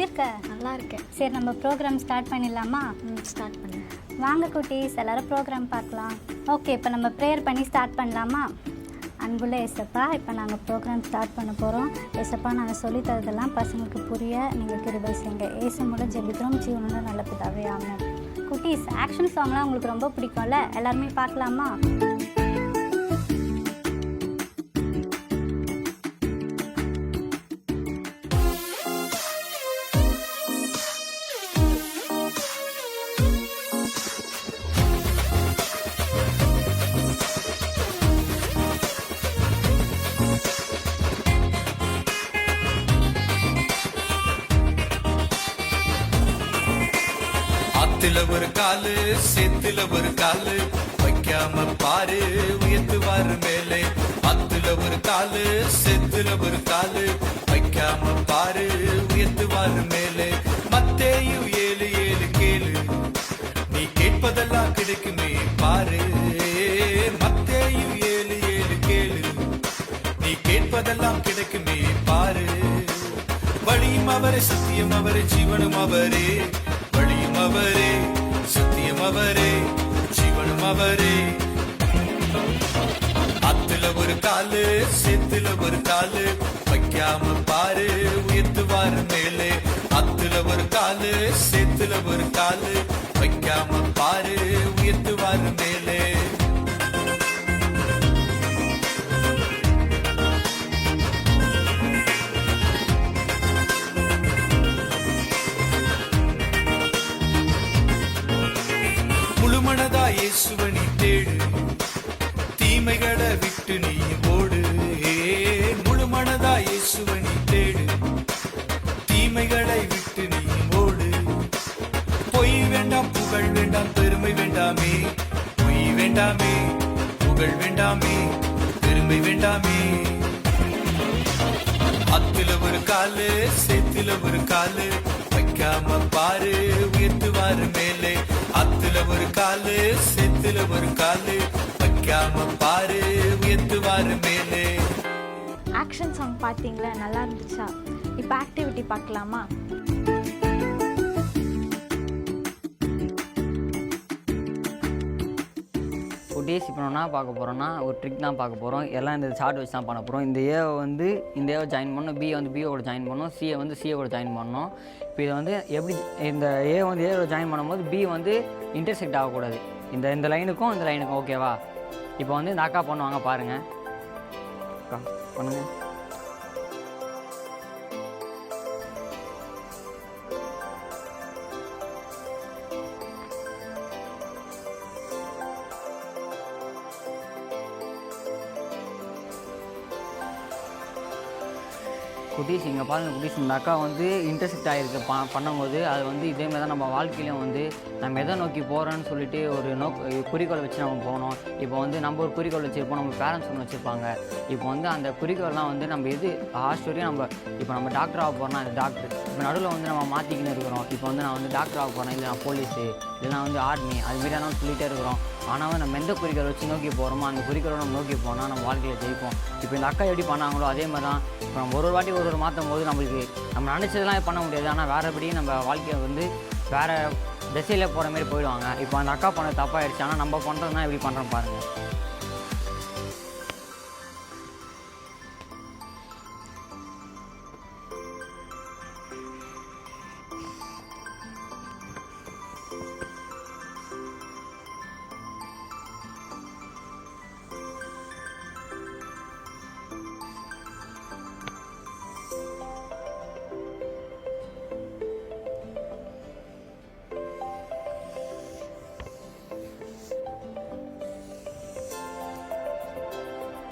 எப்படி இருக்க? நல்லா இருக்கேன். சரி, நம்ம ப்ரோக்ராம் ஸ்டார்ட் பண்ணிடலாமா? ஸ்டார்ட் பண்ணு. வாங்க குட்டீஸ், எல்லோரும் ப்ரோக்ராம் பார்க்கலாம். ஓகே, இப்போ நம்ம ப்ரேயர் பண்ணி ஸ்டார்ட் பண்ணலாமா? அன்புள்ள ஏசப்பா, இப்போ நாங்கள் ப்ரோக்ராம் ஸ்டார்ட் பண்ண போகிறோம். ஏசப்பா, நாங்கள் சொல்லித்தரதெல்லாம் பசங்களுக்கு புரிய நீங்கள் கிருபை செய்யுங்க. ஏசு மூலம் ஜெபிக்கிறோம், ஜீவனோட நல்ல பிதாவே, ஆமென். குட்டீஸ், ஆக்ஷன் சாங்லாம் உங்களுக்கு ரொம்ப பிடிக்கும்ல? எல்லாருமே பார்க்கலாமா? ஆத்துல ஒரு காலு சேத்துல ஒரு காலு வைக்காம பாரு உயர்த்துவாரு மேலே. ஆத்துல ஒரு காலு சேத்துல ஒரு காலு வைக்காம பாரு உயர்த்துவாரு மேலே. மத்தேயு 7:7 கேளு, நீ கேட்பதெல்லாம் கிடைக்குமே பாரு. மத்தேயு 7:7 கேளு, நீ கேட்பதெல்லாம் கிடைக்குமே பாரு. வழியும் அவரே, சத்தியம் அவரே, ஜீவனும் அவரே. வழியும் அவரே, சத்தியம் அவரே, ஜீவனும் அவரே. ஆத்துல ஒரு காலு சேத்துல ஒரு காலு வைக்காம பாரு உயர்த்துவாரு மேலே. ஆத்துல ஒரு காலு சேத்துல ஒரு காலு வைக்காம பாரு உயர்த்துவாரு மேலே. முழுமனதா இயேசுவை நீ தேடு, தீமைகளை விட்டு நீ ஓடு. முழுமனதா இயேசுவை நீ தேடு, தீமைகளை விட்டு நீ ஓடு. பொய் வேண்டாம், புகழ் வேண்டாம், பெருமை வேண்டாமே. பொய் வேண்டாமே, புகழ் வேண்டாமே, பெருமை வேண்டாமே. ஆத்துல ஒரு காலு சேத்துல ஒரு காலு வைக்காம பாரு உயர்த்துவாரு மேலே. ஆத்துல ஒரு காலு சேத்துல ஒரு காலு வைக்காம பாரு உயர்த்துவாரு மேலே. ஆக்ஷன் சாங் பார்த்தீங்களா? நல்லா இருந்துச்சா? இப்போ ஆக்டிவிட்டி பார்க்கலாமா? குட்டீஸ், இப்போ என்ன பார்க்க போகிறோன்னா ஒரு ட்ரிக் தான் பார்க்க போகிறோம். எல்லாம் இந்த சார்ட் வச்சு தான் பண்ண போகிறோம். இந்த ஏவை வந்து இந்த ஏவை ஜாயின் பண்ணணும், பி வந்து பியோட ஜாயின் பண்ணணும், சிஏ வந்து சிஏவோட ஜாயின் பண்ணணும். இப்போ இதை வந்து எப்படி இந்த ஏ வந்து ஏவோட ஜாயின் பண்ணும்போது பி வந்து இன்டர்செக்ட் ஆகக்கூடாது. இந்த லைனுக்கும் இந்த லைனுக்கும், ஓகேவா? இப்போ வந்து இந்த அக்கா பண்ணுவாங்க பாருங்கள். அக்கா பண்ணுங்கள். குட்டீஸ், இங்கே பாருங்கள் குட்டீஸ், இந்த அக்கா வந்து இன்டர்செக்ட் ஆகிருக்கு பண்ணும்போது அது வந்து இதேமாதிரி தான் நம்ம வாழ்க்கையிலும் வந்து நம்ம எதை நோக்கி போகிறோன்னு சொல்லிட்டு ஒரு குறிக்கோளை வச்சு நம்ம போகணும். இப்போ வந்து நம்ம ஒரு குறிக்கோள் வச்சுருப்போம், நம்ம பேரண்ட்ஸ் ஒன்று வச்சுருப்பாங்க. இப்போ வந்து அந்த குறிக்கோள்லாம் வந்து நம்ம எது லாஸ்ட் வரையும் இப்போ நம்ம டாக்டர் ஆக போகிறோம்னா அந்த டாக்டர் இப்போ நடுவில் வந்து நம்ம மாற்றிக்கின்னு இருக்கிறோம். இப்போ வந்து நான் வந்து டாக்டர் ஆக போகிறேன், இல்லை நான் போலீஸு, இல்லைனா வந்து ஆர்மி, அதுமாரியான சொல்லிகிட்டே இருக்கிறோம். ஆனால் நம்ம எந்த குறிக்கோள் வச்சு நோக்கி போகிறோமோ அந்த குறிக்கோளை நம்ம நோக்கி போனால் நம்ம வாழ்க்கையில் ஜெயிப்போம். இப்போ இந்த அக்கா எப்படி பண்ணாங்களோ அதே மாதிரி தான் இப்போ நம்ம ஒரு வாட்டி ஒரு மாற்றும் போது நம்மளுக்கு நம்ம நினச்சதெல்லாம் பண்ண முடியாது. ஆனால் வேறுபடி நம்ம வாழ்க்கையை வந்து வேறு திசையில் போகிற மாதிரி போயிடுவாங்க. இப்போ அந்த அக்கா பண்ண தப்பாகிடுச்சு, ஆனால் நம்ம பண்ணுறதுனா எப்படி பண்ணுறோம் பாருங்கள்.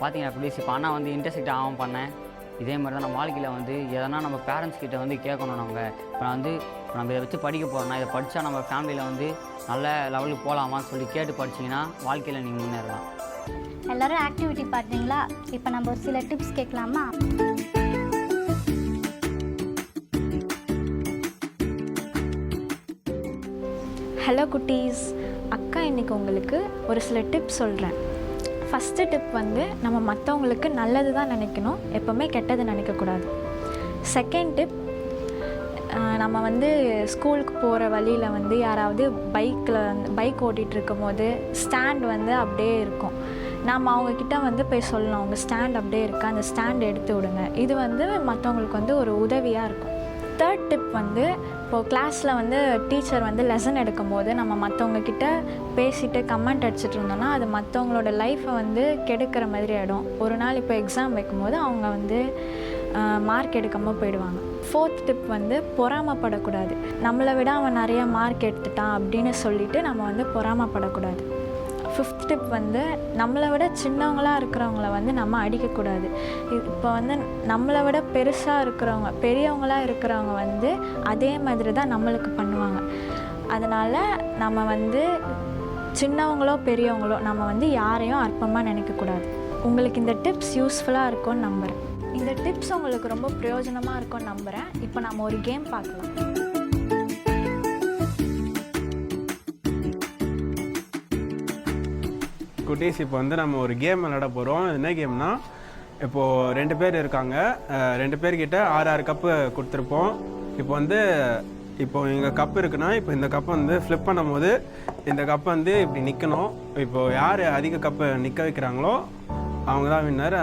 பார்த்தீங்கன்னா ப்ளீஸ், இப்போ அண்ணா வந்து இன்டர்செக்ட் ஆகாமல் பண்ணேன். இதே மாதிரி தான் நம்ம வாழ்க்கையில் வந்து எதனா நம்ம பேரண்ட்ஸ் கிட்ட வந்து கேட்கணும். நம்ம இதை வச்சு படிக்க போகிறோம்னா இதை படித்தா நம்ம ஃபேமிலியில் வந்து நல்ல லெவலுக்கு போகலாமான்னு சொல்லி கேட்டு படிச்சிங்கன்னா வாழ்க்கையில் நீங்கள் முன்னேறலாம். எல்லோரும் ஆக்டிவிட்டி பார்த்தீங்களா? இப்போ நம்ம ஒரு சில டிப்ஸ் கேட்கலாமா? ஹலோ குட்டீஸ், அக்கா இன்றைக்கி உங்களுக்கு ஒரு சில டிப்ஸ் சொல்கிறேன். ஃபஸ்ட்டு டிப் வந்து நம்ம மற்றவங்களுக்கு நல்லது தான் நினைக்கணும், எப்போவுமே கெட்டது நினைக்கக்கூடாது. செகண்ட் டிப், நம்ம வந்து ஸ்கூலுக்கு போகிற வழியில் வந்து யாராவது பைக் ஓட்டிகிட்டு இருக்கும் போது ஸ்டாண்ட் வந்து அப்படியே இருக்கும். நாம் அவங்கக்கிட்ட வந்து போய் சொல்லணும், அவங்க ஸ்டாண்ட் அப்படியே இருக்குது, அந்த ஸ்டாண்ட் எடுத்து விடுங்க. இது வந்து மற்றவங்களுக்கு வந்து ஒரு உதவியாக இருக்கும். தேர்ட் டிப் வந்து இப்போது கிளாஸில் வந்து டீச்சர் வந்து லெசன் எடுக்கும்போது நம்ம மற்றவங்கக்கிட்ட பேசிட்டு கமெண்ட் அடிச்சிட்டு இருந்தோம்னா அது மற்றவங்களோட லைஃப்பை வந்து கெடுக்கிற மாதிரி ஆகிடும். ஒரு நாள் இப்போ எக்ஸாம் வைக்கும்போது அவங்க வந்து மார்க் எடுக்காமல் போயிடுவாங்க. ஃபோர்த் டிப் வந்து பொறாமப்படக்கூடாது. நம்மளை விட அவன் நிறையா மார்க் எடுத்துட்டான் அப்படின்னு சொல்லிவிட்டு நம்ம வந்து பொறாமப்படக்கூடாது. ஃபிஃப்த் டிப் வந்து நம்மளை விட சின்னவங்களாக இருக்கிறவங்கள வந்து நம்ம அடிக்கக்கூடாது. இப்போ வந்து நம்மளை விட பெருசாக இருக்கிறவங்க பெரியவங்களாக இருக்கிறவங்க வந்து அதே மாதிரி தான் நம்மளுக்கு பண்ணுவாங்க. அதனால் நம்ம வந்து சின்னவங்களோ பெரியவங்களோ நம்ம வந்து யாரையும் அற்பமாக நினைக்கக்கூடாது. உங்களுக்கு இந்த டிப்ஸ் யூஸ்ஃபுல்லாக இருக்கும்னு நம்புகிறேன். இந்த டிப்ஸ் உங்களுக்கு ரொம்ப பிரயோஜனமாக இருக்கும்னு நம்புகிறேன். இப்போ நம்ம ஒரு கேம் பார்க்கலாம். குட்டீஸ், இப்போ வந்து நம்ம ஒரு கேம் விளையாட போகிறோம். என்ன கேம்னா, இப்போது 2 பேர் இருக்காங்க. 2 பேர்கிட்ட 6 கப்பு கொடுத்துருப்போம். இப்போ எங்கள் கப்பு இருக்குன்னா, இப்போ இந்த கப்பை வந்து ஃப்ளிப் பண்ணும் போது இந்த கப்பை வந்து இப்படி நிற்கணும். இப்போது யார் அதிக கப்பை நிற்க வைக்கிறாங்களோ அவங்க தான் வின்னர்.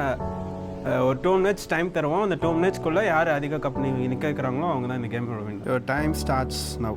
ஒரு 2 மினிட்ஸ் டைம் தருவோம். அந்த 2 மினிட்ஸ்க்குள்ளே யார் அதிக கப் நிற்க வைக்கிறாங்களோ அவங்க தான் இந்த கேமோட winner. Your time starts now.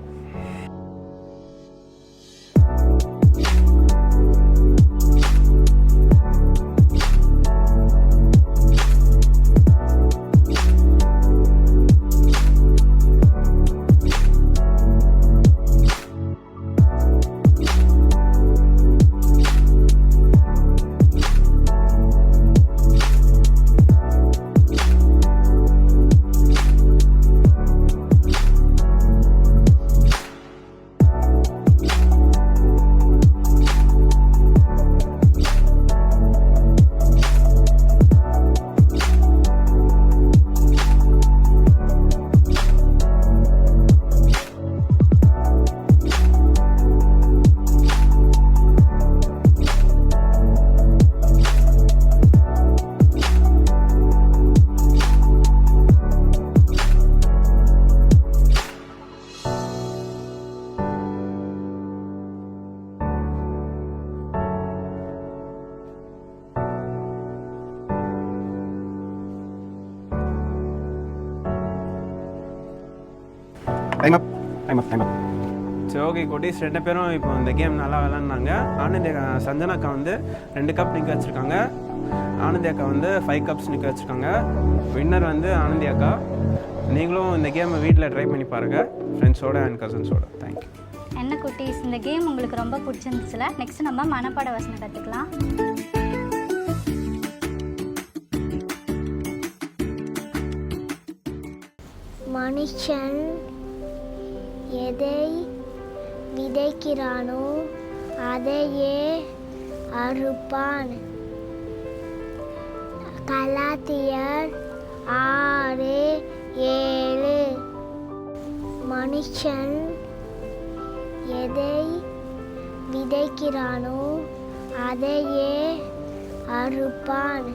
Time up. சரி, ஓகே குட்டீஸ், 2 பேரும் இப்போ இந்த கேம் நல்லா விளாட்னாங்க. ஆனந்தி அக்கா, சஞ்சனா அக்கா வந்து 2 கப் நிற்க வச்சுருக்காங்க. ஆனந்தி அக்கா வந்து 5 கப்ஸ் நிற்க வச்சுருக்காங்க. வின்னர் வந்து ஆனந்தி அக்கா. நீங்களும் இந்த கேமை வீட்டில் ட்ரை பண்ணி பாருங்கள், ஃப்ரெண்ட்ஸோட அண்ட் கசின்ஸோட. தேங்க்யூ. என்ன குட்டீஸ், இந்த கேம் உங்களுக்கு ரொம்ப பிடிச்சிருந்துச்சுல? நெக்ஸ்ட் நம்ம மனப்பாட வசனம் கற்றுக்கலாம். மனுஷன் எதை விதைக்கிறானோ அதையே அறுப்பான். கலாத்தியர் 6:7. மனுஷன் எதை விதைக்கிறானோ அதையே அறுப்பான்.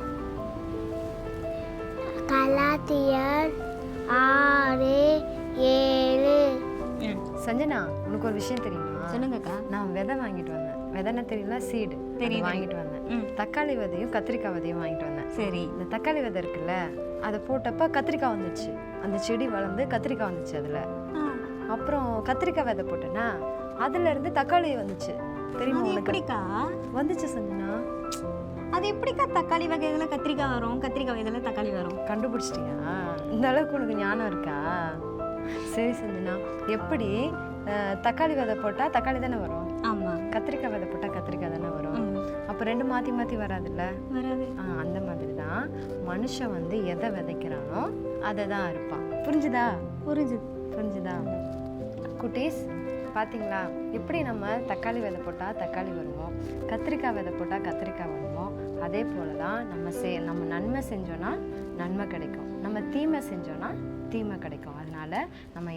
கலாத்தியர் 6:7. சஞ்சனா, உனக்கு ஒரு விஷயம் தெரியுமா? சொல்லுங்கக்கா. நான் விதை வாங்கிட்டு வந்தேன். விதைன்னா தெரியல, சீடு தெரியும், வாங்கிட்டு வந்தேன். தக்காளி விதையும் கத்திரிக்காய் விதையும் வாங்கிட்டு வந்தேன். சரி. இந்த தக்காளி விதை இருக்குல்ல, அதை போட்டப்ப கத்திரிக்காய் வந்துச்சு. அந்த செடி வளர்ந்து கத்திரிக்காய் வந்துச்சு அதில். அப்புறம் கத்திரிக்காய் விதை போட்டேன்னா அதுல இருந்து தக்காளி வந்துச்சு. தெரியுமா உனக்கு? எப்படிக்கா வந்துச்சு சஞ்சனா. அது எப்படிக்கா தக்காளி வகையில கத்திரிக்காய் வரும், கத்திரிக்காய் வகையில தக்காளி வரும்? கண்டுபிடிச்சிட்டியா? இந்த அளவுக்கு உனக்கு ஞானம் இருக்கா? சரி சஞ்சனா, எப்படி தக்காளி விதை போட்டால் தக்காளி தானே வரும்? ஆமாம். கத்திரிக்காய் விதை போட்டால் கத்திரிக்காய் தானே வரும்? அப்போ 2 மாற்றி மாற்றி வராதுல்ல? வராது. அந்த மாதிரி தான் மனுஷன் வந்து எதை விதைக்கிறானோ அதை தான் இருப்பான். புரிஞ்சுதா? புரிஞ்சுதா குட்டீஸ்? பார்த்தீங்களா எப்படி நம்ம தக்காளி விதை போட்டால் தக்காளி வருவோம், கத்திரிக்காய் விதை போட்டால் கத்திரிக்காய் வருவோம். அதே போல் தான் நம்ம நன்மை செஞ்சோன்னா நன்மை கிடைக்கும், நம்ம தீமை செஞ்சோன்னா தீமை கிடைக்கும். அதனால் நம்ம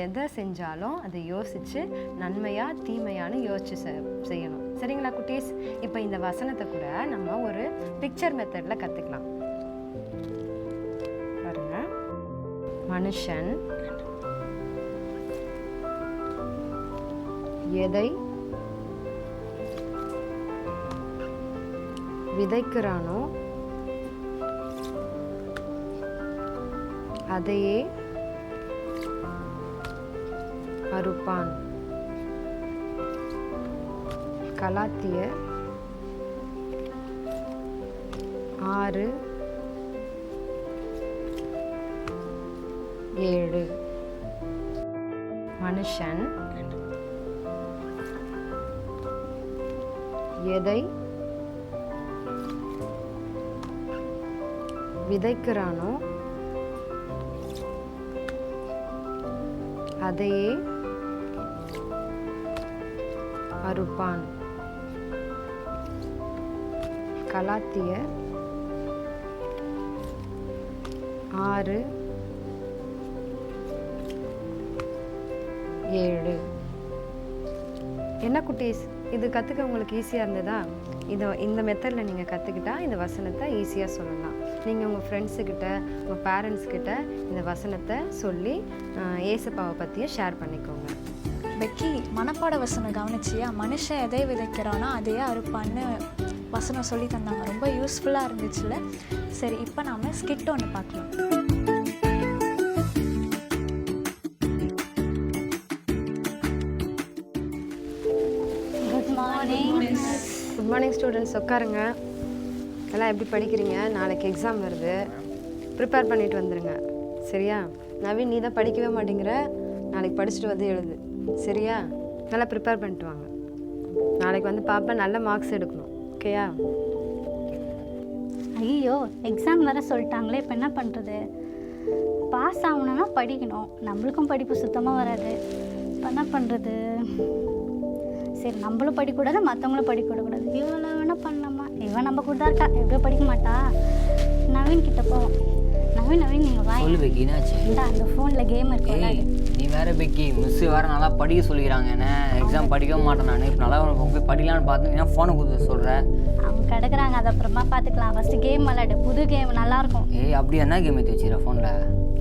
எதை செஞ்சாலும் அதை யோசித்து நன்மையாக தீமையானு யோசித்து செய்யணும். சரிங்களா குட்டீஸ்? இப்போ இந்த வசனத்தை கூட நம்ம ஒரு பிக்சர் மெத்தடில் கற்றுக்கலாம். பாருங்க, மனுஷன் எதை விதைக்கிறானோ அதையே அறுப்பான். கலாத்தியர் 6:7. மனுஷன் எதை விதைக்கிறானோ அதையே அறுப்பான். கலாத்தியர் 6:7. என்ன குட்டீஸ், இது கற்றுக்க உங்களுக்கு ஈஸியாக இருந்ததா? இந்த மெத்தடில் நீங்கள் கற்றுக்கிட்டா இந்த வசனத்தை ஈஸியாக சொல்லலாம். நீங்கள் உங்கள் ஃப்ரெண்ட்ஸுக்கிட்ட உங்கள் பேரண்ட்ஸ்கிட்ட இந்த வசனத்தை சொல்லி ஏசப்பாவை பற்றியும் ஷேர் பண்ணிக்கோங்க. பெக்கி, மனப்பாட வசனம் கவனிச்சியா? மனுஷன் எதை விதைக்கிறானோ அதையே அறுப்பான்னு வசனம் சொல்லி தந்தாங்க. ரொம்ப யூஸ்ஃபுல்லாக இருந்துச்சுல. சரி, இப்போ நாம் ஸ்கிட் ஒன்று பார்க்கலாம். Good morning. Good morning students, உட்காருங்க. எல்லாம் எப்படி படிக்கிறீங்க? நாளைக்கு எக்ஸாம் வருது, ப்ரிப்பேர் பண்ணிட்டு வந்துடுங்க. சரியா? நவீன், நீ தான் படிக்கவே மாட்டேங்கிற. நாளைக்கு படிச்சுட்டு வந்து எழுது. சரியா? நல்லா ப்ரிப்பேர் பண்ணிட்டு வாங்க. நாளைக்கு வந்து பாப்பா நல்ல மார்க்ஸ் எடுக்கணும். ஓகேயா? ஐயோ, எக்ஸாம் வேறு சொல்லிட்டாங்களே, இப்போ என்ன பண்ணுறது? பாஸ் ஆகணுன்னா படிக்கணும், நம்மளுக்கும் படிப்பு சுத்தமாக வராது. இப்போ என்ன பண்ணுறது? சரி, நம்மளும் படிக்கக்கூடாது, மற்றவங்களும் படிக்கக்கூடாது. இவ்வளோ வேணால் பண்ணலாமா? இவன் நம்ம கூட தான் இருக்கா, எப்படியோ படிக்க மாட்டா. நவீன் கிட்ட போவோம். நவீன் நீங்கள் வாங்க. சொல்லு பெக்கி, என்னாச்சு? இந்த அந்த ஃபோனில் கேம் இருக்குல்ல. நீ வேற பெக்கி, மிஸ் வேற நல்லா படிக்க சொல்லிக்கிறாங்க. என்ன எக்ஸாம் படிக்கவே மாட்டேன் நான். இப்போ நல்லா போய் படிக்கலான்னு பார்த்தேன், ஏன்னா ஃபோனை கொடுத்து சொல்கிறேன். அவங்க கிடக்குறாங்க, அது அப்புறமா பார்த்துக்கலாம். ஃபஸ்ட்டு கேம் விளையாடு, புது கேம் நல்லாயிருக்கும். அப்படி என்ன கேம் எடுத்து வச்சுக்கிறேன் ஃபோனில்?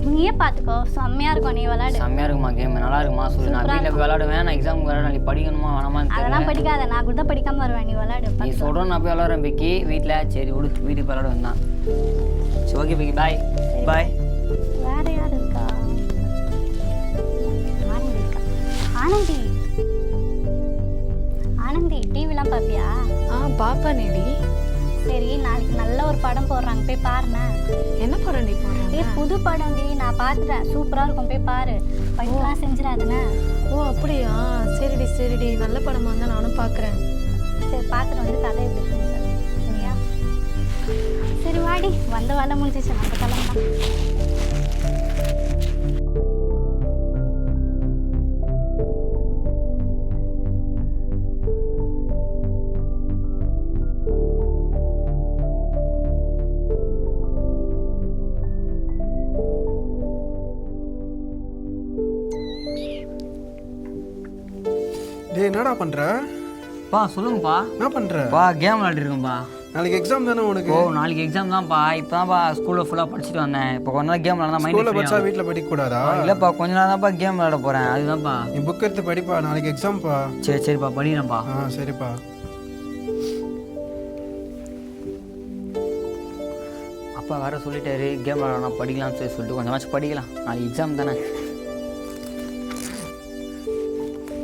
நீயே பார்த்துக்கோ, செம்மையாக இருக்கும். நீ விளையாடு. செம்மையாக இருக்குமா கேம்? நல்லா இருக்குமா? சொல்லு. நான் வீட்டில் போய் விளையாடுவேன். நான் எக்ஸாமுக்கு விளையாட நீ படிக்கணுமா வேணாமான்னு அதெல்லாம் படிக்காத, நான் கூட தான் படிக்காமல் வருவேன். நீ விளையாடு. நீ சொல்கிறோம், நான் போய் விளையாடுறேன் பெக்கி வீட்டில். சரி விடு, வீட்டுக்கு விளையாட வந்தான். சரி, ஓகே பெக்கி, பாய் பாய். வேற யார் இருக்கா? ஆனந்தி இருக்கா. ஆனந்தி, ஆனந்தி டிவிலாம் பார்ப்பியா? பாப்பா நேடி. சரி, நாளைக்கு நல்ல ஒரு படம் போடுறாங்க, போய் பாருண்ணே. என்ன படம் நீ போடுறாங்க? புது படம் டி, நான் பார்த்துட்டேன், சூப்பராக இருக்கும், போய் பாரு. படிக்கலாம் செஞ்சிடாதுண்ணே. ஓ அப்படியா? சரிடி சரிடி, நல்ல படமா இருந்தால் நானும் பார்க்குறேன். சரி, பார்த்துட்டு வந்து கதை எப்படி சொல்லி தரேன். சரியா? சரி வாடி, வந்த வேலை முடிஞ்சிச்சு, நம்ம கிளம்பலாம். டேய், என்னடா பண்ணுற? பா சொல்லுங்கப்பா. என்ன பண்ணுற? கேம் விளையாடிருக்கேன்ப்பா. நாளைக்கு எக்ஸாம் தானே உனக்கு? நாளைக்கு எக்ஸாம் தான்ப்பா. இப்போ தான்ப்பா ஸ்கூலில் ஃபுல்லாக படிச்சுட்டு வந்தேன். இப்போ கொஞ்ச நாள் கேம் விளையாடா ஸ்கூலில் மைண்ட் படிச்சா வீட்டில் படிக்கக்கூடாதா? இல்லைப்பா, கொஞ்ச நாள் தான்ப்பா கேம் விளையாட போகிறேன். அதுதான்ப்பா. நீ புக் எடுத்து படிப்பா, நாளைக்கு எக்ஸாம்ப்பா. சரிப்பா, படிக்கிறேன்ப்பா. சரிப்பா. அப்பா வேற சொல்லிட்டாரு கேம் விளையாடணும் படிக்கலாம்னு சொல்லிட்டு கொஞ்சமாச்சும் படிக்கலாம். நாளைக்கு எக்ஸாம் தானே.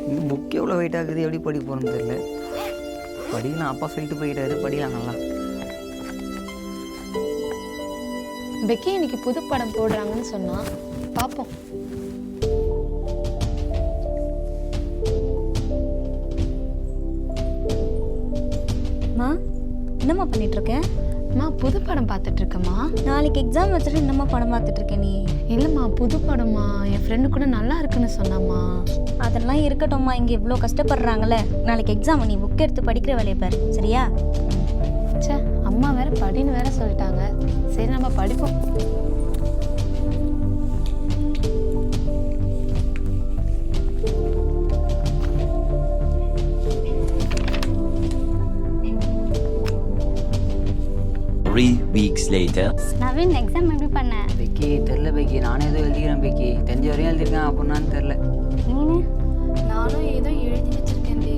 இந்த புக் எவ்வளோ வெயிட் ஆகுது, எப்படி படிக்க போகிறோன்னு தெரியல. படிக்கலாம், அப்பா சொல்லிட்டு போயிட்டாரு, படிக்கலாம் நல்லா. பெக்கி இன்னைக்கு புது படம் போடுறாங்கன்னு சொன்னா, பார்ப்போம். மா, என்னம்மா பண்ணிட்டு இருக்கேன்? புது படம் பார்த்துட்டு இருக்கேம்மா. நாளைக்கு எக்ஸாம் வச்சுட்டு என்னம்மா படம் பார்த்துட்டு இருக்கேன் நீ? இல்லைம்மா, புது படமா, என் ஃப்ரெண்டு கூட நல்லா இருக்குன்னு சொன்னாம்மா. அதெல்லாம் இருக்கட்டும்மா, இங்கே இவ்வளோ கஷ்டப்படுறாங்கல்ல. நாளைக்கு எக்ஸாம், நீ புக் எடுத்து படிக்கிற வேலையை பாரு. சரியா? சே, அம்மா வேற படின்னு வேற சொல்லிட்டாங்க. சரி, நம்ம படிப்போம். நவீன், எக்ஸாம் எப்படி பண்ண? பெக்கி தெரில பெக்கி, நானே ஏதோ எழுதிக்கிறேன் பெக்கி. தெரிஞ்ச வரையும் எழுதிருக்கேன், அப்படின்னான்னு தெரில. நீனு? நானும் ஏதோ எழுதி வச்சிருக்கேன் டி,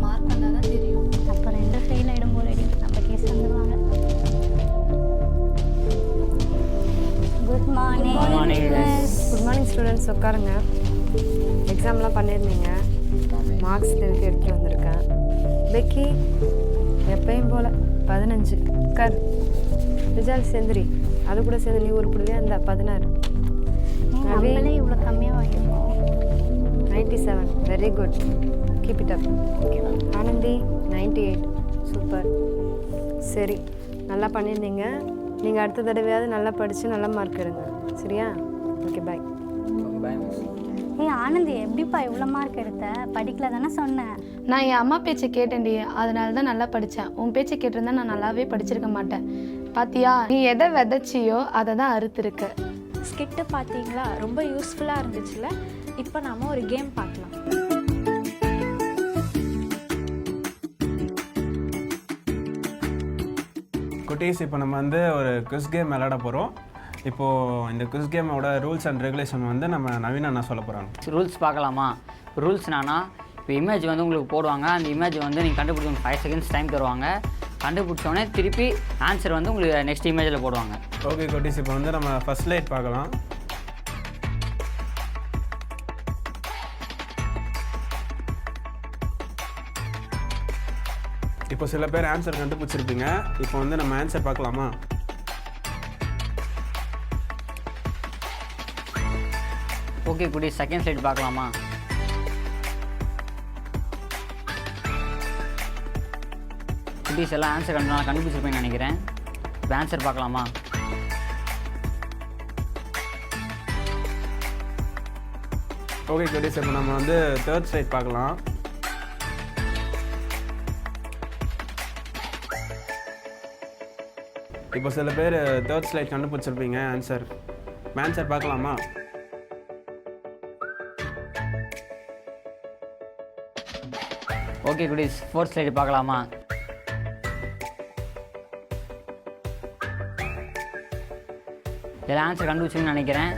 மார்க் வந்தால் தான் தெரியும். அப்போ 2 ஃபெயில் ஆகிடும் போலடி, நம்ம கேஸ் வந்துடுவாங்க. Good morning. Good morning students, உட்காருங்க. எக்ஸாம்லாம் பண்ணியிருந்தீங்க, மார்க்ஸ் திருப்பி எடுத்துகிட்டு வந்திருக்கேன். பெக்கி எப்பயும் போல் 15 உட்கார். ரிஜால் செந்திரி அது கூட சேர்ந்து நீ உருப்பிடுவே அந்த 16. நம்மளே இவ்வளோ கம்மியாக வாங்கிப்போம். 97 very good, keep it up. Anandhi 98 super. சரி, நல்லா பண்ணியிருந்தீங்க. நீங்கள் அடுத்த தடவையாவது நல்லா படித்து நல்ல மார்க் எடுங்க, சரியா? Okay bye. Bye miss. Anandhi, எப்படிப்பா இவ்வளோ மார்க் எடுத்த? படிக்கல தானே சொன்னேன். நான் என் அம்மா பேச்சை கேட்டேன்டி, அதனால தான் நல்லா படித்தேன். உன் பேச்சை கேட்டிருந்தா நான் நல்லாவே படிச்சிருக்க மாட்டேன். பாத்தியா, நீ எதை விதைச்சியோ அதை தான் அறுத்துருக்க. ஸ்கிட்டு பார்த்தீங்களா, ரொம்ப யூஸ்ஃபுல்லாக இருந்துச்சுல. இப்போ நாம ஒரு கேம் பார்க்கலாம். குட்டீஸ், இப்போ நம்ம வந்து ஒரு குவிஸ் கேம் விளையாட போகிறோம். இப்போது இந்த குவிஸ் கேமோட ரூல்ஸ் அண்ட் ரெகுலேஷன் வந்து நம்ம நவீன் அண்ணா சொல்ல போகிறாங்க. ரூல்ஸ் பார்க்கலாமா? ரூல்ஸ் என்னன்னா, இப்போ இமேஜ் வந்து உங்களுக்கு போடுவாங்க. அந்த இமேஜ் வந்து நீங்கள் கண்டுபிடிக்க 5 செகண்ட்ஸ் டைம் தருவாங்க. கண்டுபிடிச்சோடனே திருப்பி ஆன்சர் வந்து உங்களுக்கு நெக்ஸ்ட் இமேஜில் போடுவாங்க. ஓகே குட்டீஸ், இப்போ வந்து நம்ம ஃபர்ஸ்ட் லைட் பார்க்கலாம். இப்போ சில பேர் ஆன்சர் கண்டுபிடிச்சிருப்பீங்க. இப்போ வந்து நம்ம ஆன்சர் பார்க்கலாமா? ஓகே குடி, செகண்ட் ஸ்லைட் பார்க்கலாமா? குட்டீஸ் எல்லாம் ஆன்சர் கண்டுபிடிச்சிருப்பேன்னு நினைக்கிறேன். இப்போ ஆன்சர் பார்க்கலாமா? ஓகே குட்டீஸ், இப்போ நம்ம வந்து தேர்ட் ஸ்லைட் பார்க்கலாம். இப்போ சில பேர் தேர்ட் ஸ்லைட் கண்டுபிடிச்சிருப்பீங்க ஆன்சர். ஆன்சர் பார்க்கலாமா? ஓகே குட்டீஸ், ஃபோர்த் ஸ்லைட் பார்க்கலாமா? இதில் ஆன்சர் கண்டுபிடிச்சிங்கன்னு நினைக்கிறேன்.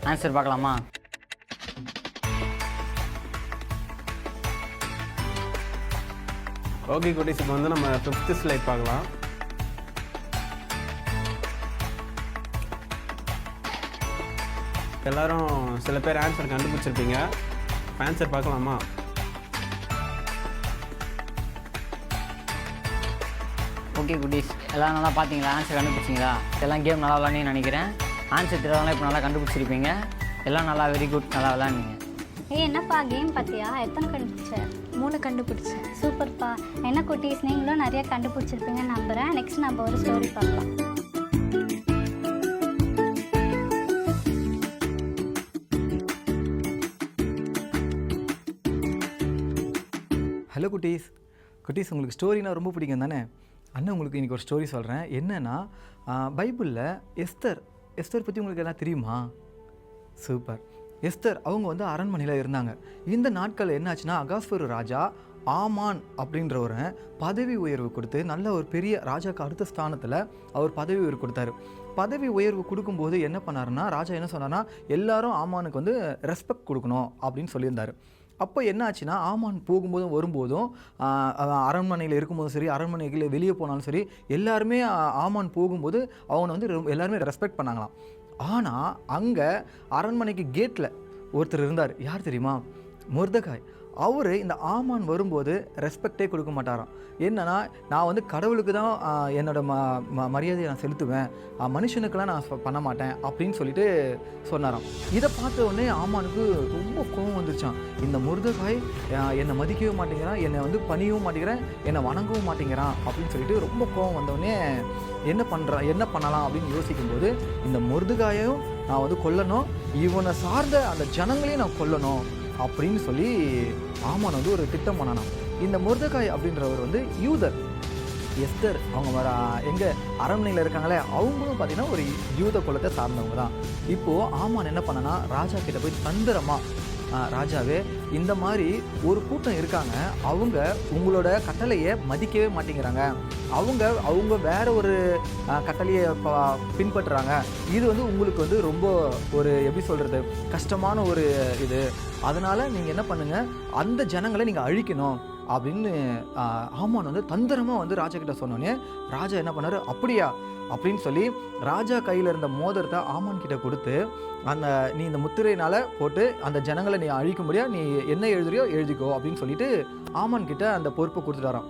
ஆன்சர் பார்க்கலாமா? ஓகே குட்டீஸ், இப்போ வந்து நம்ம ஃபிஃப்த் ஸ்லைட் பார்க்கலாம். எல்லாரும் சில பேர் ஆன்சர் கண்டுபிடிச்சிருப்பீங்க. ஆன்சர் பார்க்கலாமா? ஓகே குட்டீஸ், எல்லாம் நல்லா பார்த்தீங்களா? ஆன்சர் கண்டுபிடிச்சிங்களா? எல்லாம் கேம் நல்லா விளாட்னீங்கன்னு நினைக்கிறேன். ஆன்சர் தெரியாதவங்களாம் இப்போ நல்லா கண்டுபிடிச்சிருப்பீங்க. எல்லாம் நல்லா வெரி குட், நல்லா விளாட்னீங்க. என்னப்பா கேம் பார்த்தியா? எத்தனை கண்டுபிடிச்ச? 3 கண்டுபிடிச்சேன். சூப்பர்ப்பா. என்ன குட்டீஸ், நீங்களும் நிறைய கண்டுபிடிச்சிருப்பீங்கன்னு நம்புகிறேன். நெக்ஸ்ட் நம்ம ஒரு ஸ்டோரி பார்க்கலாம். ஹலோ குட்டீஸ். குட்டீஸ், உங்களுக்கு ஸ்டோரினா ரொம்ப பிடிக்கும் தானே? அண்ணன் உங்களுக்கு இன்றைக்கி ஒரு ஸ்டோரி சொல்கிறேன். என்னென்னா, பைபிளில் எஸ்தர் பற்றி உங்களுக்கு எல்லாம் தெரியுமா? சூப்பர். எஸ்தர் அவங்க வந்து அரண்மனையில் இருந்தாங்க. இந்த நாட்கள் என்னாச்சுன்னா, அகாஸ்வேரு ராஜா ஆமான் அப்படின்றவரை பதவி உயர்வு கொடுத்து நல்ல ஒரு பெரிய ராஜாக்கு அடுத்த ஸ்தானத்தில் அவர் பதவி உயர்வு கொடுத்தாரு. பதவி உயர்வு கொடுக்கும்போது என்ன பண்ணாருன்னா, ராஜா என்ன சொன்னார்னா, எல்லாரும் ஆமானுக்கு வந்து ரெஸ்பெக்ட் கொடுக்கணும் அப்படின்னு சொல்லியிருந்தார். அப்போ என்ன ஆச்சுன்னா, ஆமான் போகும்போதும் வரும்போதும் அரண்மனையில் இருக்கும்போதும் சரி, அரண்மனையில் வெளியே போனாலும் சரி, எல்லாருமே ஆமான் போகும்போது அவனை வந்து எல்லாருமே ரெஸ்பெக்ட் பண்ணாங்களாம். ஆனால் அங்கே அரண்மனைக்கு கேட்டில் ஒருத்தர் இருந்தார். யார் தெரியுமா? மொர்தெகாய். அவர் இந்த ஆமான் வரும்போது ரெஸ்பெக்டே கொடுக்க மாட்டாராம். என்னன்னா, நான் வந்து கடவுளுக்கு தான் என்னோட மரியாதையை நான் செலுத்துவேன், மனுஷனுக்கெல்லாம் நான் பண்ண மாட்டேன் அப்படின்னு சொல்லிட்டு சொன்னாராம். இதை பார்த்த உடனே ஆமானுக்கு ரொம்ப கோபம் வந்துருச்சான். இந்த மொர்தெகாய் என்னை மதிக்கவே மாட்டேங்கிறான், என்னை வந்து பணியவும் மாட்டேங்கிறேன், என்னை வணங்கவும் மாட்டேங்கிறான் அப்படின்னு சொல்லிட்டு ரொம்ப கோபம் வந்தோடனே என்ன பண்ணலாம் அப்படின்னு யோசிக்கும்போது, இந்த மொர்தெகாயையும் நான் வந்து கொல்லணும், இவனை சார்ந்த அந்த ஜனங்களையும் நான் கொல்லணும் அப்படின்னு சொல்லி ஆமான் வந்து ஒரு திட்டம் பண்ணானாம். இந்த மொர்தெகாய் அப்படின்றவர் வந்து யூதர். எஸ்தர் அவங்க எங்கே அரண்மனையில் இருக்காங்களே, அவங்களும் பார்த்தீங்கன்னா ஒரு யூத குலத்தை சார்ந்தவங்க தான். இப்போது ஆமான் என்ன பண்ணனா, ராஜா கிட்ட போய் தந்திரமாக ராஜாவே இந்த மாதிரி ஒரு கூட்டம் இருக்காங்க, அவங்க உங்களோட கட்டளையை மதிக்கவே மாட்டேங்கிறாங்க, அவங்க வேற ஒரு கட்டளையை பின்பற்றுறாங்க. இது வந்து உங்களுக்கு வந்து ரொம்ப ஒரு எப்படி சொல்கிறது கஷ்டமான ஒரு இது. அதனால் நீங்கள் என்ன பண்ணுங்கள், அந்த ஜனங்களை நீங்கள் அழிக்கணும் அப்படின்னு ஆமான் வந்து தந்திரமாக வந்து ராஜா கிட்ட சொன்னோன்னே ராஜா என்ன பண்ணார், அப்படியா அப்படின்னு சொல்லி ராஜா கையில் இருந்த மோதிரத்தை ஆமான் கிட்ட கொடுத்து, நீ இந்த முத்திரையினால் போட்டு அந்த ஜனங்களை நீ அழிக்க முடியாது, நீ என்ன எழுதுறியோ எழுதிக்கோ அப்படின்னு சொல்லிட்டு ஆமான் கிட்ட அந்த பொறுப்பை கொடுத்துட்டாராம்.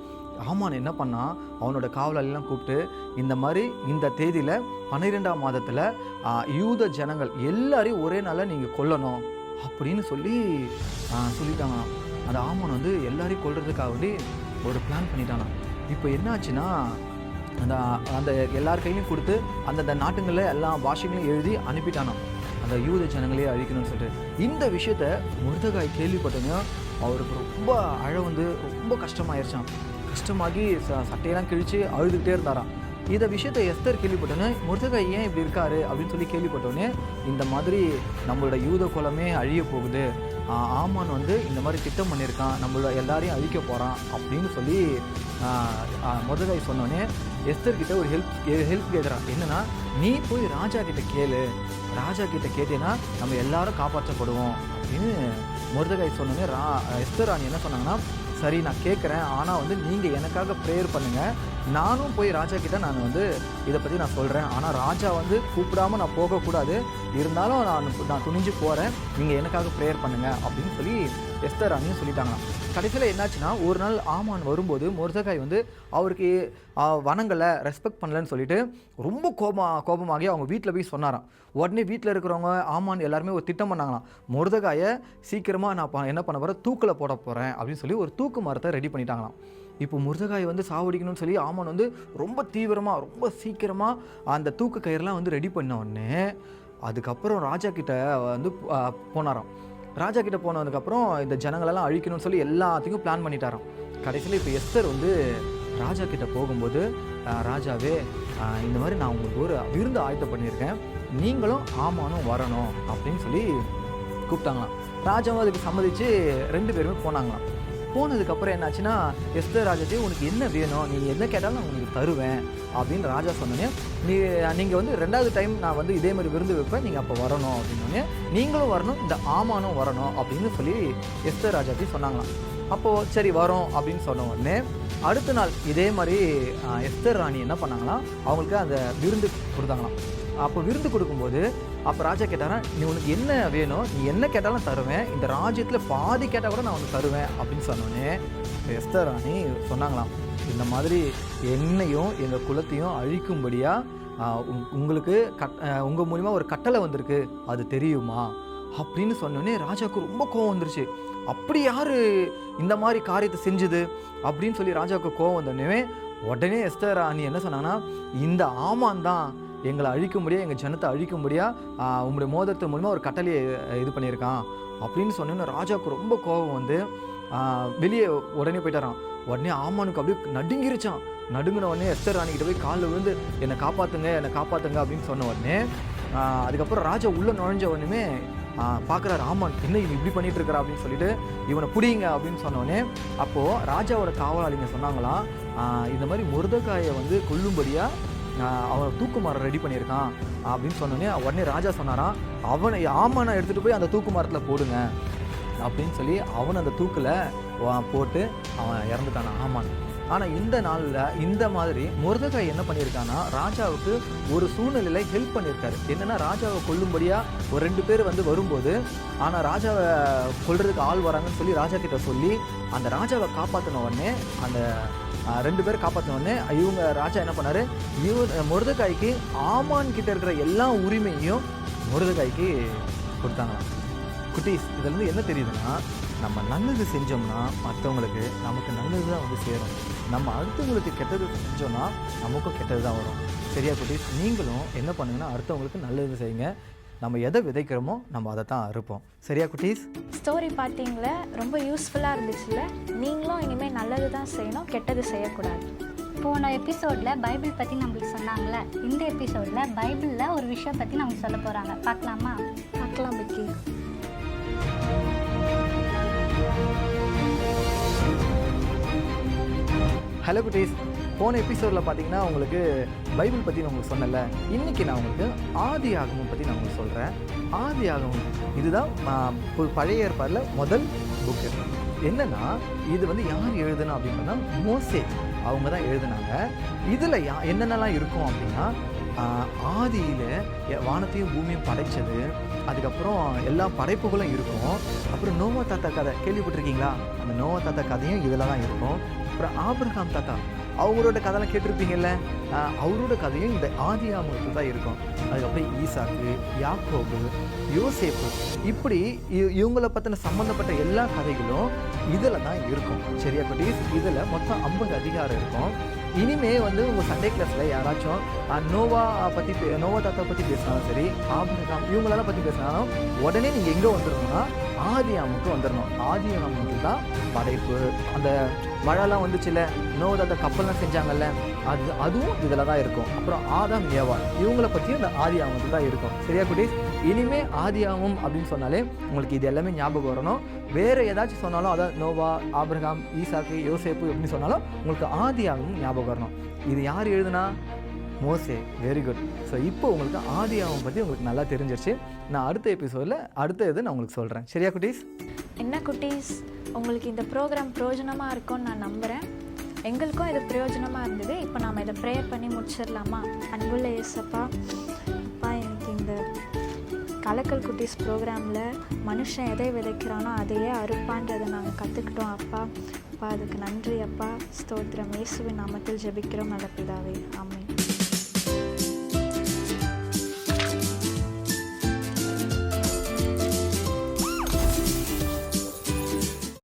ஆமான் என்ன பண்ணால் அவனோட காவலாளெல்லாம் கூப்பிட்டு, இந்த மாதிரி இந்த தேதியில் 12ஆம் மாதத்தில் யூத ஜனங்கள் எல்லாரையும் ஒரே நாளில் நீங்கள் கொல்லணும் அப்படின்னு சொல்லிட்டாங்க. அந்த ஆமான் வந்து எல்லாரையும் கொல்றதுக்காக வேண்டி ஒரு பிளான் பண்ணிட்டானா. இப்போ என்ன ஆச்சுன்னா, அந்த எல்லார் கையிலையும் கொடுத்து அந்தந்த நாட்டுங்களில் எல்லா பாஷைகளையும் எழுதி அனுப்பிட்டானான், அந்த யூத ஜனங்களே அழிக்கணும்னு சொல்லிட்டு. இந்த விஷயத்த மொர்தெகாய் கேள்விப்பட்டோன்னே அவருக்கு ரொம்ப ரொம்ப கஷ்டமாயிருச்சான். கஷ்டமாகி சட்டையெல்லாம் கிழித்து அழுதுகிட்டே இருந்தாராம். இந்த விஷயத்தை எஸ்தர் கேள்விப்பட்டோன்னே மொர்தெகாய் ஏன் இப்படி இருக்காரு அப்படின்னு சொல்லி கேள்விப்பட்டோன்னே, இந்த மாதிரி நம்மளோட யூத குலமே அழிய போகுது, ஆமான் வந்து இந்த மாதிரி திட்டம் பண்ணியிருக்கான், நம்மளோட எல்லாரையும் அழிக்க போகிறான் அப்படின்னு சொல்லி மொர்தெகாய் சொன்னோன்னே எஸ்தர் கிட்ட ஒரு ஹெல்ப் கேட்குறான். என்னன்னா, நீ போய் ராஜா கிட்ட கேளு, ராஜா கிட்ட கேட்டேன்னா நம்ம எல்லாரும் காப்பாற்றப்படுவோம் அப்படின்னு மொர்தெகாய் சொன்னோன்னே எஸ்தர் ராணி என்ன சொன்னாங்கன்னா, சரி நான் கேட்குறேன், ஆனால் வந்து நீங்கள் எனக்காக ப்ரேயர் பண்ணுங்கள், நானும் போய் ராஜா கிட்ட நான் வந்து இதை பற்றி நான் சொல்கிறேன், ஆனால் ராஜா வந்து கூப்பிடாமல் நான் போகக்கூடாது, இருந்தாலும் நான் துணிஞ்சு போகிறேன், நீங்கள் எனக்காக ப்ரேயர் பண்ணுங்கள் அப்படின்னு சொல்லி எஸ்தர் ராணியும் சொல்லிட்டாங்களாம். கடைசியில் என்னாச்சுன்னா, ஒரு நாள் ஆமான் வரும்போது மொர்தெகாய் வந்து அவருக்கு வணங்கலை, ரெஸ்பெக்ட் பண்ணலன்னு சொல்லிட்டு ரொம்ப கோபமாகி அவங்க வீட்டில் போய் சொன்னாராம். உடனே வீட்டில் இருக்கிறவங்க ஆமான் எல்லாருமே ஒரு திட்டம் பண்ணாங்களாம், மொர்தெகாயை சீக்கிரமாக நான் என்ன பண்ண போகிறேன், தூக்கில் போட போகிறேன் அப்படின்னு சொல்லி ஒரு தூக்கு மரத்தை ரெடி பண்ணிட்டாங்களாம். இப்போ மொர்தெகாய் வந்து சாவடிக்கணும்னு சொல்லி ஆமான் வந்து ரொம்ப தீவிரமாக ரொம்ப சீக்கிரமாக அந்த தூக்கு கயிறுலாம் வந்து ரெடி பண்ண உடனே அதுக்கப்புறம் ராஜா கிட்ட வந்து போனாராம். ராஜா கிட்ட போனதுக்கப்புறம் இந்த ஜனங்களெல்லாம் அழிக்கணும்னு சொல்லி எல்லாத்தையும் பிளான் பண்ணிட்டாராம். கடைசியில் இப்போ எஸ்தர் வந்து ராஜா கிட்ட போகும்போது, ராஜாவே இந்த மாதிரி நான் உங்களுக்கு ஒரு விருந்து ஆயத்தம் பண்ணியிருக்கேன், நீங்களும் ஆமானும் வரணும் அப்படின்னு சொல்லி கூப்பிட்டாங்களாம். ராஜாவும் அதுக்கு சம்மதிச்சு 2 பேருமே போனாங்களாம். போனதுக்கப்புறம் என்னாச்சுன்னா, எஸ்தர் ராஜாஜி உனக்கு என்ன வேணும், நீங்கள் என்ன கேட்டாலும் நான் உங்களுக்கு தருவேன் அப்படின்னு ராஜா சொன்னோன்னே, நீங்கள் வந்து 2வது டைம் நான் வந்து இதே மாதிரி விருந்து வைப்பேன், நீங்கள் அப்போ வரணும் அப்படின்னோடனே, நீங்களும் வரணும் இந்த ஆமானும் வரணும் அப்படின்னு சொல்லி எஸ்தர் ராஜாஜி சொன்னாங்களாம். அப்போது சரி வரோம் அப்படின்னு சொன்ன உடனே அடுத்த நாள் இதே மாதிரி எஸ்தர் ராணி என்ன பண்ணாங்களாம், அவங்களுக்கு அந்த விருந்து கொடுத்தாங்களாம். அப்போ விருந்து கொடுக்கும்போது அப்போ ராஜா கேட்டாரா, நீ உனக்கு என்ன வேணும், நீ என்ன கேட்டாலும் தருவேன், இந்த ராஜ்யத்தில் பாதி கேட்டால் கூட நான் உனக்கு தருவேன் அப்படின்னு சொன்னோன்னே எஸ்தர் ராணி சொன்னாங்களாம், இந்த மாதிரி என்னையும் எங்கள் குலத்தையும் அழிக்கும்படியாக உங்களுக்கு உங்கள் மூலிமா ஒரு கட்டளை வந்திருக்கு, அது தெரியுமா அப்படின்னு சொன்னோன்னே ராஜாவுக்கு ரொம்ப கோவம் வந்துருச்சு. அப்படி யார் இந்த மாதிரி காரியத்தை செஞ்சுது அப்படின்னு சொல்லி ராஜாவுக்கு கோவம் வந்தோடனே உடனே எஸ்தர் ராணி என்ன சொன்னாங்கன்னா, இந்த ஆமான் தான் எங்களை அழிக்கும்படியா, எங்கள் ஜனத்தை அழிக்கும்படியா உங்களுடைய மோதிரத்து மூலமாக ஒரு கட்டளையை இது பண்ணியிருக்கான் அப்படின்னு சொன்னோன்னே ராஜாவுக்கு ரொம்ப கோபம் வந்து வெளியே உடனே போயிட்டாரான். உடனே ஆமானுக்கு அப்படியே நடுங்கிருச்சான். நடுங்கின உடனே எஸ்தர் ராணிக்கிட்ட போய் காலில் விழுந்து என்னை காப்பாற்றுங்க அப்படின்னு சொன்ன உடனே அதுக்கப்புறம் ராஜா உள்ளே நுழைஞ்ச உடனே பார்க்குறாரு, ஆமான் என்ன இவன் இப்படி பண்ணிட்டு இருக்கிறா அப்படின்னு சொல்லிட்டு இவனை பிடிங்க அப்படின்னு சொன்னோடனே அப்போது ராஜாவோட காவலாளிங்க சொன்னாங்களாம், இந்த மாதிரி மொர்தெகாயை வந்து கொல்லும்படியாக அவனை தூக்கு மரம் ரெடி பண்ணியிருக்கான் அப்படின்னு சொன்னோடனே உடனே ராஜா சொன்னாராம், அவனை ஆமானை எடுத்துகிட்டு போய் அந்த தூக்கு மரத்தில் போடுங்க அப்படின்னு சொல்லி அவனை அந்த தூக்கில் போட்டு அவன் இறந்துட்டான் ஆமான். ஆனால் இந்த நாளில் இந்த மாதிரி மொர்தெகாய் என்ன பண்ணியிருக்கான்னா, ராஜாவுக்கு ஒரு சூழ்நிலையில் ஹெல்ப் பண்ணியிருக்காரு. என்னென்னா, ராஜாவை கொல்லும்படியாக ஒரு 2 பேர் வந்து வரும்போது, ஆனால் ராஜாவை கொல்றதுக்கு ஆள் வராங்கன்னு சொல்லி ராஜா கிட்ட சொல்லி அந்த ராஜாவை காப்பாற்றின உடனே, அந்த 2 பேர் காப்பாற்றின உடனே இவங்க ராஜா என்ன பண்ணார், மொர்தெகாய்க்கு ஆமான் கிட்ட இருக்கிற எல்லா உரிமையும் மொர்தெகாய்க்கு கொடுத்தாங்க. குட்டீஸ், இதுலேருந்து என்ன தெரியுதுன்னா, நம்ம நல்லது செஞ்சோம்னா மற்றவங்களுக்கு நமக்கு நல்லது தான் வந்து சேரும். நம்ம அடுத்தவங்களுக்கு கெட்டது செஞ்சோம்னா நமக்கும் கெட்டது தான் வரும். சரியா குட்டீஸ்? நீங்களும் என்ன பண்ணுங்கன்னா, அடுத்தவங்களுக்கு நல்லது செய்யுங்க. நம்ம எதை விதைக்கிறோமோ நம்ம அதை தான் அறுப்போம். சரியா குட்டீஸ்? ஸ்டோரி பார்த்தீங்களே, ரொம்ப யூஸ்ஃபுல்லாக இருந்துச்சுல்ல. நீங்களும் இனிமேல் நல்லது தான் செய்யணும், கெட்டது செய்யக்கூடாது. போன எபிசோடில் பைபிள் பற்றி நம்மளுக்கு சொன்னாங்களே, இந்த எபிசோடில் பைபிளில் ஒரு விஷயம் பற்றி நமக்கு சொல்ல போகிறாங்க. பார்க்கலாமா? பார்க்கலாம் பிக்கி. ஹலோ குட்டீஸ், போன எபிசோடில் பார்த்தீங்கன்னா உங்களுக்கு பைபிள் பற்றி நான் உங்களுக்கு சொன்னல. இன்றைக்கி நான் உங்களுக்கு ஆதி ஆகமம் பற்றி நான் உங்களுக்கு சொல்கிறேன். ஆதி ஆகமம் இதுதான் பழைய ஏற்பாடில் முதல் புக்கு. என்னென்னா இது வந்து யார் எழுதுனா அப்படின்னா மோசே அவங்க தான் எழுதுனாங்க. இதில் என்னென்னலாம் இருக்கும் அப்படின்னா ஆதியில் வானத்தையும் பூமியும் படைச்சது, அதுக்கப்புறம் எல்லா படைப்புகளும் இருக்கும். அப்புறம் நோவா தாத்தா கதை கேள்விப்பட்டிருக்கீங்களா? அந்த நோவா தாத்தா கதையும் இதில் தான் இருக்கும். அப்புறம் ஆபிரகாம் தாத்தா அவங்களோட கதைலாம் கேட்டிருப்பீங்கல்ல, அவரோட கதையும் இந்த ஆதி ஆகமத்தில் தான் இருக்கும். அதுக்கப்புறம் ஈசாக்கு, யாக்கோபு, யோசேப்பு, இப்படி இவங்களை பற்றின சம்மந்தப்பட்ட எல்லா கதைகளும் இதில் தான் இருக்கும். சரியா குட்டீஸ்? இதில் மொத்தம் 50 அதிகாரம் இருக்கும். இனிமே வந்து உங்கள் சண்டே கிளாஸில் யாராச்சும் நோவா தாத்தா பற்றி பேசினாலும் சரி, ஆபிரகாம் இவங்களெல்லாம் பற்றி பேசினாலும் உடனே நீங்கள் எங்கே வந்துடணும்னா ஆதி ஆகமத்துக்கு வந்துடணும். ஆதி ஆகமத்துக்கு தான் படைப்பு, அந்த மழைலாம் வந்துச்சுல, நோவா தாத்தா கப்பல்லாம் செஞ்சாங்கல்ல, அதுவும் இதில் தான் இருக்கும். அப்புறம் ஆதாம் ஏவா இவங்களை பற்றியும் இந்த ஆதி ஆகமத்துக்கு தான் இருக்கும். சரியா குட்டீஸ்? இனிமே ஆதி ஆகமம் அப்படின்னு சொன்னாலே உங்களுக்கு இது எல்லாமே ஞாபகம் வரணும். வேறு ஏதாச்சும் சொன்னாலும், அதாவது நோவா, ஆபிரகாம், ஈசாக்கு, யோசேப்பு அப்படின்னு சொன்னாலும் உங்களுக்கு ஆதி ஆகமம் ஞாபகம் வரணும். இது யார் எழுதுனா? மோசே. Very good. ஸோ இப்போ உங்களுக்கு ஆதி ஆகமம் பற்றி உங்களுக்கு நல்லா தெரிஞ்சிருச்சு. நான் அடுத்த எபிசோடில் அடுத்த இது நான் உங்களுக்கு சொல்கிறேன். சரியா குட்டீஸ்? என்ன குட்டீஸ், உங்களுக்கு இந்த ப்ரோக்ராம் பிரயோஜனமாக இருக்கும்னு நான் நம்புகிறேன். எங்களுக்கும் இது பிரயோஜனமாக இருந்தது. இப்போ நாம் இதை ப்ரேயர் பண்ணி முடிச்சிடலாமா? அன்புள்ள இயேசப்பா, அப்பா எனக்கு இந்த கலக்கல் குட்டீஸ் ப்ரோக்ராமில் மனுஷன் எதை விதைக்கிறானோ அதையே அறுப்பான்றதை நாங்கள் கற்றுக்கிட்டோம் அப்பா. அப்பா அதுக்கு நன்றி அப்பா. ஸ்தோத்திரம். இயேசுவின் நாமத்தில் ஜெபிக்கிறோம் நல்ல பிதாவே. ஆமென்.